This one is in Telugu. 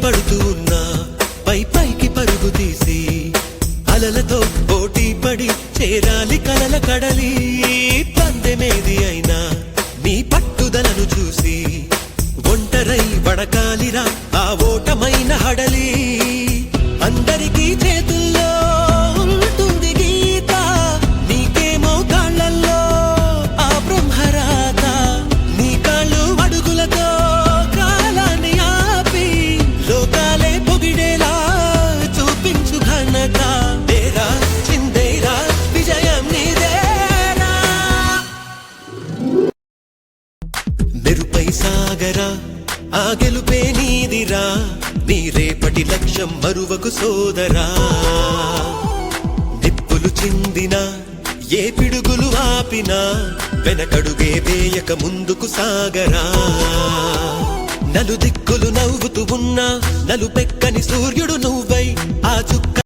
పడుతూ ఉన్నా పైకి పరుగు తీసి అలలతో పోటీ పడి చేరాలి కలల కడలి. పందెమేది అయినా నీ పట్టుదలను చూసి ఒంటరై వడకాలిరా ఆ ఓటమైన హడలి. అందరికీ చేతుల్లో ఉంటుంది గీత, నీకేమో కాళ్ళల్లో ఆ బ్రహ్మరాత. నీ కాళ్ళు అడుగులతో కాలాన్ని ఆపి లోకాలే పొగిడేలా చూపించు ఘనత. తేరా చిందేరా విజయం నీదేరా. మెరుపై సాగరా ఆ గెలుపే నీదిరా, నీ రేపటి లక్ష్యం మరువకు సోదరా. నిప్పులు చిందినా ఏ పిడుగులు ఆపినా వెనకడుగే వేయక ముందుకు సాగరా. నలు దిక్కులు నవ్వుతూ ఉన్నా నలుపెక్కని సూర్యుడు నువ్వే.